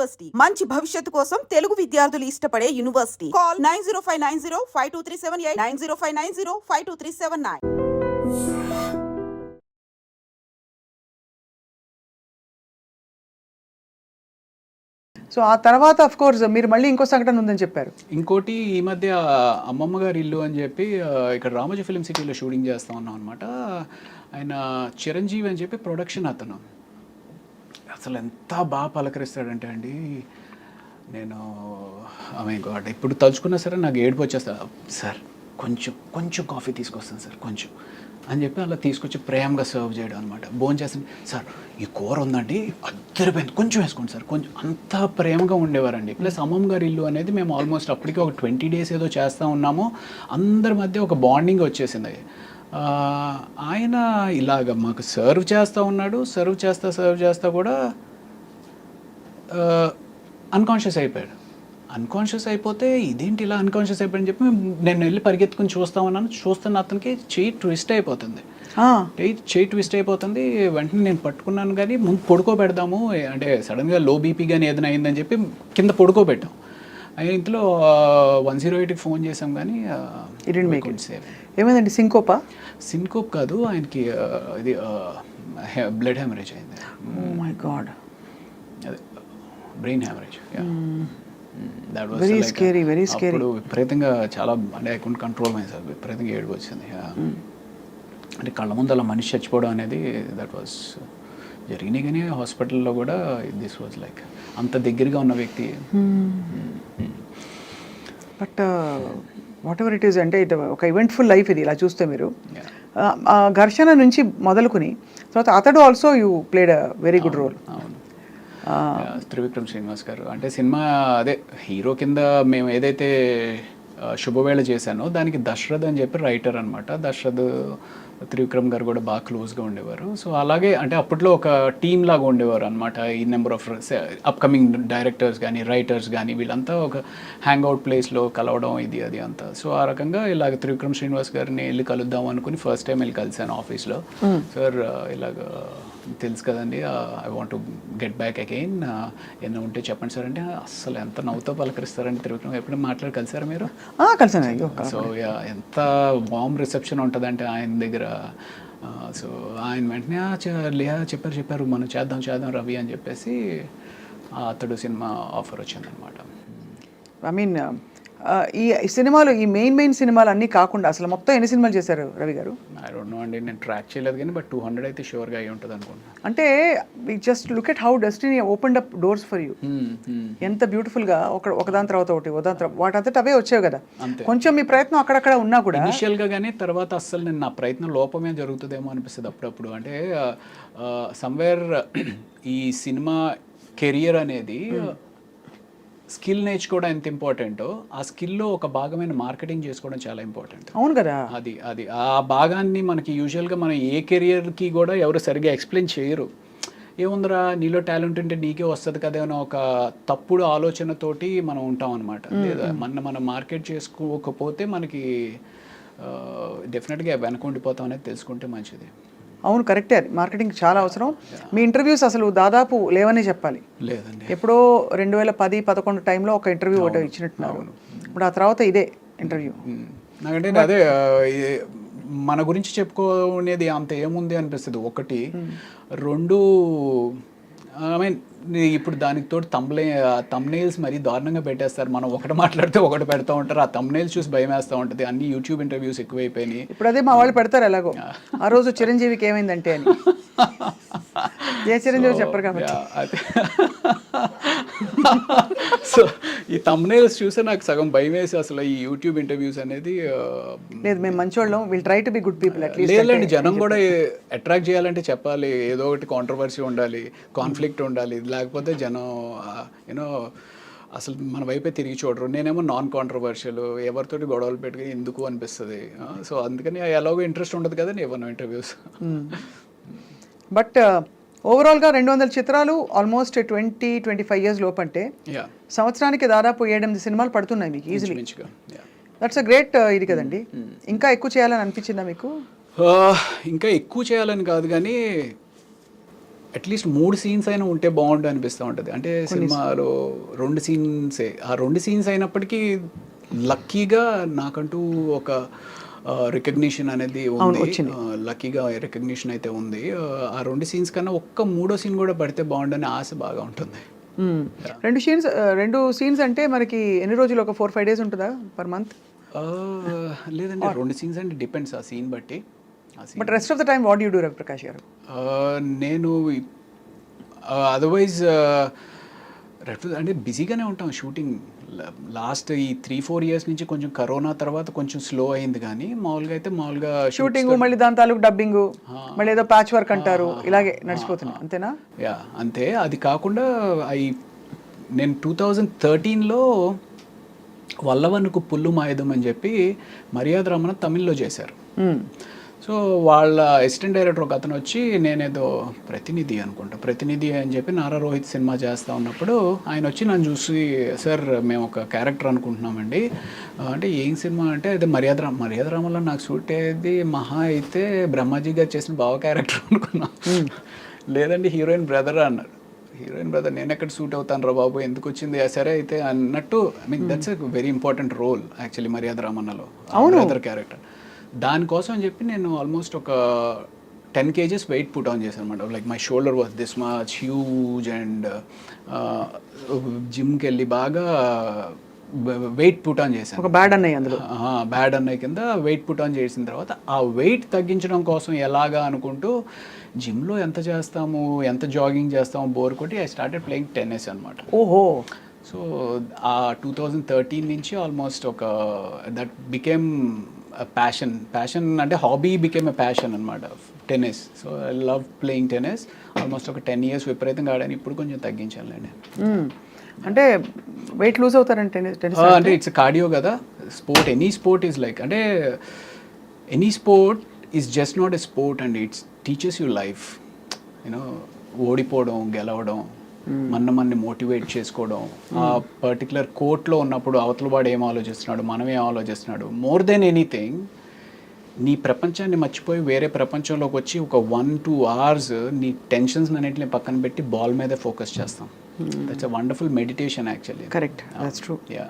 University మంచి భవిష్యత్తు కోసం తెలుగు విద్యార్థులు ఇష్టపడే యూనివర్సిటీ. కాల్ 9059052378 9059052379. సో ఆ తర్వాత అఫ్ కోర్స్ మీరు మళ్ళీ ఇంకో సంఘటన ఉందని చెప్పారు. ఇంకోటి ఈ మధ్య అమ్మమ్మ గారి ఇల్లు అని చెప్పి ఇక్కడ రామోజీ ఫిలిం సిటీలో షూటింగ్ చేస్తూ ఉన్నాం అనమాట. ఆయన చిరంజీవి అని చెప్పి ప్రొడక్షన్ అతను అసలు ఎంత బాగా పలకరిస్తాడంటే అండి, నేను గాడ్ ఇప్పుడు తలుచుకున్నా సరే నాకు ఏడుపు వచ్చేస్తా. సార్ కొంచెం కొంచెం కాఫీ తీసుకొస్తాను సార్ కొంచెం అని చెప్పి అలా తీసుకొచ్చి ప్రేమగా సర్వ్ చేయడం అనమాట. భోజనం చేస్తాను సార్, ఈ కూర ఉందండి అద్దరిపోయింది కొంచెం వేసుకోండి సార్ కొంచెం, అంత ప్రేమగా ఉండేవారండి. ప్లస్ అమ్మమ్మ గారి ఇల్లు అనేది మేము ఆల్మోస్ట్ అప్పటికి ఒక 20 days ఏదో చేస్తూ ఉన్నాము. అందరి మధ్య ఒక బాండింగ్ వచ్చేసింది. ఆయన ఇలాగ మాకు సర్వ్ చేస్తూ ఉన్నాడు. సర్వ్ చేస్తా కూడా అన్కాన్షియస్ అయిపోయాడు. అన్కాన్షియస్ అయిపోతే ఇదేంటి ఇలా అన్కాన్షియస్ అయిపోయాడని చెప్పి నేను వెళ్ళి పరిగెత్తుకుని చూస్తున్న అతనికి చెయ్యి ట్విస్ట్ అయిపోతుంది. వెంటనే నేను పట్టుకున్నాను కానీ ముందు పడుకోబెడదాము అంటే సడన్గా లో బీపీ కానీ ఏదైనా అయిందని చెప్పి కింద పడుకోబెట్టాం. ఆయన ఇంట్లో 108కి ఫోన్ చేసాం కానీ ఏమైందండి? సింకోప్ కాదు, ఆయనకి ఇది బ్లడ్ హెమరేజ్ అయింది. ఓ మై గాడ్, అదే బ్రెయిన్ హెమరేజ్. Very scary. అప్పుడు విపరీతంగా చాలా అంటే I couldn't control my self, విపరీతంగా ఏడుపు వచ్చింది. అంటే కళ్ళ ముందు అలా మనిషి చచ్చిపోవడం అనేది దట్ వాజ్ జరిగినాయి. కానీ హాస్పిటల్లో కూడా దిస్ వాజ్ లైక్ అంత దగ్గరగా ఉన్న వ్యక్తి. But what ever it is, అంటే ఇది ఒక ఈవెంట్ఫుల్ లైఫ్ ఇది ఇలా చూస్తే మీరు. ఘర్షణ నుంచి మొదలుకుని తర్వాత అతడు also you played a very good role. అవును, త్రివిక్రమ్ శ్రీనివాస్ గారు అంటే సినిమా అదే హీరో కింద మేము ఏదైతే శుభవేళ చేశానో దానికి దశరథ్ అని చెప్పి రైటర్ అనమాట. దశరథ్ త్రివిక్రమ్ గారు కూడా బాగా క్లోజ్గా ఉండేవారు. సో అలాగే అంటే అప్పట్లో ఒక టీమ్ లాగా ఉండేవారు అనమాట. ఈ నెంబర్ ఆఫ్ అప్కమింగ్ డైరెక్టర్స్ కానీ రైటర్స్ కానీ వీళ్ళంతా ఒక హ్యాంగ్అవుట్ ప్లేస్లో కలవడం ఇది అది అంతా. సో ఆ రకంగా ఇలాగ త్రివిక్రమ్ శ్రీనివాస్ గారిని వెళ్ళి కలుద్దాం అనుకుని ఫస్ట్ టైం వెళ్ళి కలిసాను ఆఫీస్లో. సార్ ఇలాగ తెలుసు కదండి, I want to get back again, ఏమైనా ఉంటే చెప్పండి సార్ అంటే అసలు ఎంత నవ్వుతో పలకరిస్తారంటే త్రివిక్రమ్. ఎప్పుడైనా మాట్లాడి కలిసారా మీరు? కలిసాను. సో ఎంత వార్మ్ రిసెప్షన్ ఉంటుందంటే ఆయన దగ్గర. సో ఆయన వెంటనే చెప్పారు మనం చేద్దాం రవి అని చెప్పేసి అతడు సినిమా ఆఫర్ వచ్చిందనమాట. ఐ మీన్ ఈ సినిమాలు ఈ మెయిన్ సినిమాలు అన్నీ కాకుండా అసలు మొత్తం ఎన్ని సినిమాలు చేశారు రవి గారు? ఐ డోంట్ నో అండి, నేను ట్రాక్ చేయలేదు కానీ బట్ 200 అయితే షూర్గా అయి ఉంటుంది అనుకుంటున్నాను. అంటే we just look at how destiny opened up doors for you. ఎంత బ్యూటిఫుల్గా ఒకదాని తర్వాత ఒకటి వాటంతట అవే వచ్చాయి కదా. కొంచెం మీ ప్రయత్నం అక్కడక్కడ ఉన్నా కూడా ఇనిషియల్గా, కానీ తర్వాత అస్సలు నేను నా ప్రయత్నం లోపమే జరుగుతుందేమో అనిపిస్తుంది అప్పుడప్పుడు. అంటే సమ్వేర్ ఈ సినిమా కెరియర్ అనేది స్కిల్ నేర్చుకోవడం ఎంత ఇంపార్టెంటో ఆ స్కిల్లో ఒక భాగమైన మార్కెటింగ్ చేసుకోవడం చాలా ఇంపార్టెంట్. అవును కదా. అది ఆ భాగాన్ని మనకి యూజువల్గా మనం ఏ కెరియర్కి కూడా ఎవరు సరిగ్గా ఎక్స్ప్లెయిన్ చేయరు. ఏముందిరా నీలో టాలెంట్ ఉంటే నీకే వస్తుంది కదా అని ఒక తప్పుడు ఆలోచనతోటి మనం ఉంటాం అనమాట. లేదా మనం మార్కెట్ చేసుకోకపోతే మనకి డెఫినెట్గా వెనకుండిపోతాం అనేది తెలుసుకుంటే మంచిది. అవును, కరెక్టే. అది మార్కెటింగ్ చాలా అవసరం. మీ ఇంటర్వ్యూస్ అసలు దాదాపు లేవనే చెప్పాలి. లేదండి, ఎప్పుడో 2010-11 టైంలో ఒక ఇంటర్వ్యూ ఒకటి ఇచ్చినట్టున్నారు. ఇప్పుడు ఆ తర్వాత ఇదే ఇంటర్వ్యూ. నాకంటే అదే మన గురించి చెప్పుకునేది అంత ఏముంది అనిపిస్తుంది. ఒకటి, రెండు ఐ మీన్ ఇప్పుడు దానికి తోడు తమ్నెయిల్స్ మరీ దారుణంగా పెట్టేస్తారు. మనం ఒకటి మాట్లాడితే ఒకటి పెడతా ఉంటారు. ఆ తమ్నెయిల్స్ చూసి భయం వేస్తూ ఉంటుంది. అన్ని యూట్యూబ్ ఇంటర్వ్యూస్ ఎక్కువైపోయినాయి. ఇప్పుడు అదే మా వాళ్ళు పెడతారు ఎలాగో. ఆ రోజు చిరంజీవికి ఏమైందంటే అని. ఏ చిరంజీవి చెప్పరు కాబట్టి. సో ఈ తమ్నెయిల్స్ చూస్తే నాకు సగం భయం వేసి అసలు ఈ యూట్యూబ్ ఇంటర్వ్యూస్ అనేది లేదు. మేము మంచోళ్ళం, will try to be good people. లేదండి, జనం కూడా అట్రాక్ట్ చేయాలంటే చెప్పాలి, ఏదో ఒకటి కాంట్రవర్సీ ఉండాలి, కాన్ఫ్లిక్ట్ ఉండాలి. లేకపోతే జనం యూనో అసలు మన వైపే తిరిగి చూడరు. నేనేమో నాన్ కాంట్రవర్షియల్, ఎవరితోటి గొడవలు పెట్టుకుని ఎందుకు అనిపిస్తుంది. సో అందుకని ఎలాగో ఇంట్రెస్ట్ ఉండదు కదండి ఏమన్నా ఇంటర్వ్యూస్. బట్ ఓవరాల్గా 200 చిత్రాలు, ఆల్మోస్ట్ 20-25 years లోపు అంటే సంవత్సరానికి దాదాపు 7-8 సినిమాలు పడుతున్నాయి మీకు ఈజీలీ. దట్స్ అ గ్రేట్ ఇది కదండి. ఇంకా ఎక్కువ చేయాలని అనిపించిందా మీకు? ఇంకా ఎక్కువ చేయాలని కాదు కానీ అట్లీస్ట్ 3 సీన్స్ అయినా ఉంటే బాగుండు అనిపిస్తూ ఉంటుంది. అంటే సినిమాలో 2 సీన్సే, ఆ 2 సీన్స్ అయినప్పటికీ లక్కీగా నాకంటూ ఒక రికగ్నిషన్ అనేది ఉంది. లక్కీగా రికగ్నిషన్ అయితే ఉంది. ఆ 2 సీన్స్ కన్నా ఒక్క 3వ సీన్ కూడా పడితే బాగుండని ఆశ బాగా ఉంటుంది. 2 సీన్స్ అంటే మనకి ఎన్ని రోజులు, ఒక 4-5 డేస్ ఉంటుందా పర్ మంత్? లేదండి, 2 సీన్స్ అంటే డిపెండ్స్ ఆ సీన్ బట్టి. But rest of the time what you do Ravi Prakash గారు? నేను అదర్వైజ్ అంటే బిజీగానే ఉంటాం. షూటింగ్ లాస్ట్ ఈ 3-4 ఇయర్స్ నుంచి కొంచెం కరోనా తర్వాత కొంచెం స్లో అయింది, కానీ మామూలుగా అయితే మామూలుగా షూటింగ్, మళ్ళీ దాని తాలూకు డబ్బింగ్, మళ్ళీ ఏదో ప్యాచ్ వర్క్ అంటారు, ఇలాగే నడిచిపోతుంది అంతేనా? యా అంతే. అది కాకుండా నేను 2013లో వల్లవనుకు పుల్లు మాయుధం అని చెప్పి మర్యాద రమణ తమిళ్లో చేశారు. సో వాళ్ళ అసిస్టెంట్ డైరెక్టర్ ఒక అతను వచ్చి, నేనేదో ప్రతినిధి అని చెప్పి నారా రోహిత్ సినిమా చేస్తూ ఉన్నప్పుడు ఆయన వచ్చి నన్ను చూసి, సార్ మేము ఒక క్యారెక్టర్ అనుకుంటున్నామండి అంటే, ఏం సినిమా అంటే, అదే మర్యాద రామలో నాకు సూట్ అయ్యేది మహా అయితే బ్రహ్మాజీ గారు చేసిన బావ క్యారెక్టర్ అనుకున్నాం. లేదండి హీరోయిన్ బ్రదర్ అన్నారు. హీరోయిన్ బ్రదర్ నేను ఎక్కడ సూట్ అవుతాను రా బాబు, ఎందుకు వచ్చింది సరే అయితే అన్నట్టు. I mean that's a very important role actually మర్యాద రామన్నలో, బ్రదర్ క్యారెక్టర్. దానికోసం అని చెప్పి నేను ఆల్మోస్ట్ ఒక 10 kgs వెయిట్ పుట్ ఆన్ చేశాను అనమాట. Like my shoulder was this much huge and జిమ్కి వెళ్ళి బాగా వెయిట్ పుట్ ఆన్ చేశాను. ఒక బ్యాడ్ అన్నయ్య అందులో, బ్యాడ్ అన్నయ్య కింద వెయిట్ పుట్ ఆన్ చేసిన తర్వాత ఆ వెయిట్ తగ్గించడం కోసం ఎలాగా అనుకుంటూ జిమ్లో ఎంత చేస్తాము, ఎంత జాగింగ్ చేస్తాము బోర్ కొట్టి ఐ స్టార్టెడ్ ప్లేయింగ్ టెన్నిస్ అనమాట. ఓహో. సో ఆ 2013 నుంచి ఆల్మోస్ట్ ఒక దట్ బికేమ్ ప్యాషన్ అంటే హాబీ బికేమ్ ఎ ప్యాషన్ అనమాట, tennis. So I love playing tennis. Almost ఒక 10 years విపరీతంగా ఆడాను. ఇప్పుడు కొంచెం తగ్గించాలండి. అంటే వెయిట్ లూజ్ అవుతారంటే టెన్నిస్ అంటే ఇట్స్ కార్డియో కదా sport. Any sport is like, అంటే any sport is just not a sport and it's teaches you life. You know ఓడిపోవడం, గెలవడం, మనని మోటివేట్ చేసుకోవడం, ఆ పర్టికులర్ కోర్ట్లో ఉన్నప్పుడు అవతల వాడు ఏం ఆలోచిస్తున్నాడు, మనం ఏం ఆలోచిస్తున్నాడు, మోర్ దెన్ ఎనీథింగ్ నీ ప్రపంచాన్ని మర్చిపోయి వేరే ప్రపంచంలోకి వచ్చి ఒక 1-2 hours నీ టెన్షన్స్ అన్నింటిని పక్కన పెట్టి బాల్ మీద ఫోకస్ చేస్తాం. That's a wonderful meditation actually. Correct, that's true. Yeah.